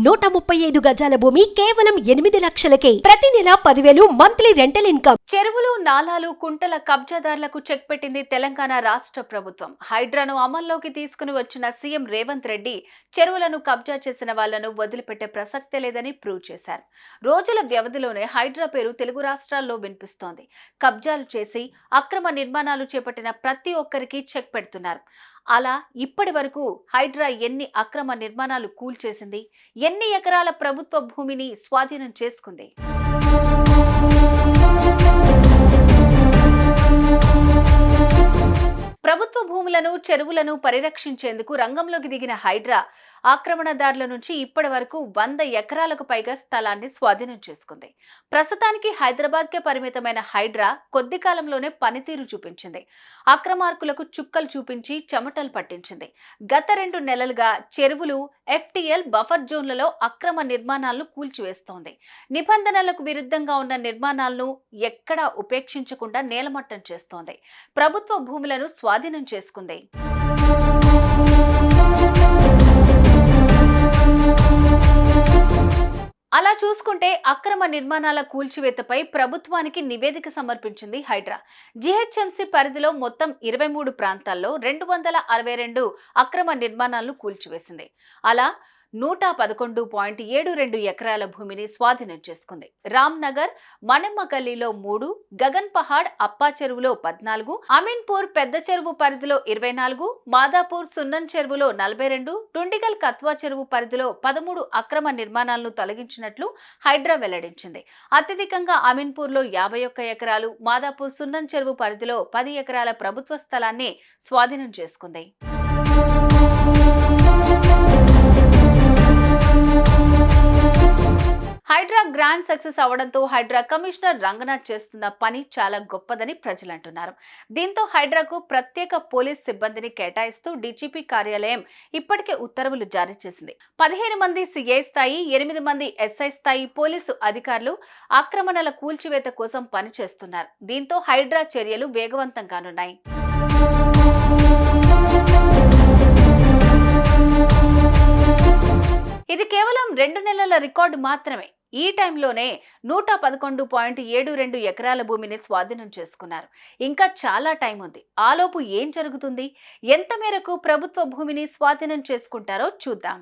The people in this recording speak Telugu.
135 గజాల భూమి కేవలం 8 లక్షలకే. ప్రతి నెల 10,000 మంత్లీ రెంటల్ ఇన్కమ్. చెరువులు, నాలాలు, కుంటల కబ్జాదారులకు చెక్ పెట్టింది తెలంగాణ రాష్ట్ర ప్రభుత్వం. హైడ్రాను అమల్లోకి తీసుకుని వచ్చిన సీఎం రేవంత్ రెడ్డి చెరువులను కబ్జా చేసిన వాళ్లను వదిలిపెట్టే ప్రసక్తే లేదని ప్రూవ్ చేశారు. రోజుల వ్యవధిలోనే హైడ్రా పేరు తెలుగు రాష్ట్రాల్లో వినిపిస్తోంది. కబ్జాలు చేసి అక్రమ నిర్మాణాలు చేపట్టిన ప్రతి ఒక్కరికి చెక్ పెడుతున్నారు. అలా ఇప్పటి వరకు హైడ్రా ఎన్ని అక్రమ నిర్మాణాలు కూల్చేసింది, ఎన్ని ఎకరాల ప్రభుత్వ భూమిని స్వాధీనం చేసుకుంది? ప్రభుత్వ భూములను, చెరువులను పరిరక్షించేందుకు రంగంలోకి దిగిన హైడ్రా ఆక్రమణదారుల నుంచి ఇప్పటి వరకు 100 ఎకరాలకు పైగా స్థలాన్ని స్వాధీనం చేసుకుంది. ప్రస్తుతానికి హైదరాబాద్కే పరిమితమైన హైడ్రా కొద్ది కాలంలోనే పనితీరు చూపించింది. అక్రమార్కులకు చుక్కలు చూపించి చెమటలు పట్టించింది. గత 2 నెలలుగా చెరువులు, FTL బఫర్ జోన్లలో అక్రమ నిర్మాణాలను కూల్చివేస్తోంది. నిబంధనలకు విరుద్ధంగా ఉన్న నిర్మాణాలను ఎక్కడా ఉపేక్షించకుండా నేలమట్టం చేస్తోంది. ప్రభుత్వ భూములను స్వాధీనం చేసుకుంది. అలా చూసుకుంటే అక్రమ నిర్మాణాల కూల్చివేతపై ప్రభుత్వానికి నివేదిక సమర్పించింది హైడ్రా. GHMC పరిధిలో మొత్తం 23 ప్రాంతాల్లో 262 అక్రమ నిర్మాణాలను కూల్చివేసింది. అలా 111.72 ఎకరాల భూమిని స్వాధీనం చేసుకుంది. రామ్ నగర్, మణెమ్మ గల్లీలో 3, గగన్ పహాడ్, అప్పా చెరువులో 14, అమీన్పూర్ పెద్ద చెరువు పరిధిలో 24, మాదాపూర్ సున్నన్ చెరువులో 42, టుండిగల్ కత్వా చెరువు పరిధిలో 13 అక్రమ నిర్మాణాలను తొలగించినట్లు హైడ్రా వెల్లడించింది. అత్యధికంగా అమీన్పూర్లో 51 ఎకరాలు, మాదాపూర్ సున్నన్ చెరువు పరిధిలో 10 ఎకరాల ప్రభుత్వ స్థలాన్ని స్వాధీనం చేసుకుంది. హైడ్రా గ్రాండ్ సక్సెస్ అవడంతో హైడ్రా కమిషనర్ రంగనాథ్ చేస్తున్న పని చాలా గొప్పదని ప్రజలు అంటున్నారు. దీంతో హైడ్రాకు ప్రత్యేక పోలీస్ సిబ్బందిని కేటాయిస్తూ DGP కార్యాలయం ఇప్పటికే ఉత్తర్వులు జారీ చేసింది. 15 మంది CI స్థాయి, 8 మంది SI స్థాయి పోలీసు అధికారులు ఆక్రమణల కూల్చివేత కోసం పనిచేస్తున్నారు. దీంతో హైడ్రా చర్యలు వేగవంతం కానున్నాయి. ఇది కేవలం 2 నెలల రికార్డు మాత్రమే. ఈ టైంలోనే 111.72 ఎకరాల భూమిని స్వాధీనం చేసుకున్నారు. ఇంకా చాలా టైం ఉంది. ఆలోపు ఏం జరుగుతుంది? ఎంత మేరకు ప్రభుత్వ భూమిని స్వాధీనం చేసుకుంటారో చూద్దాం.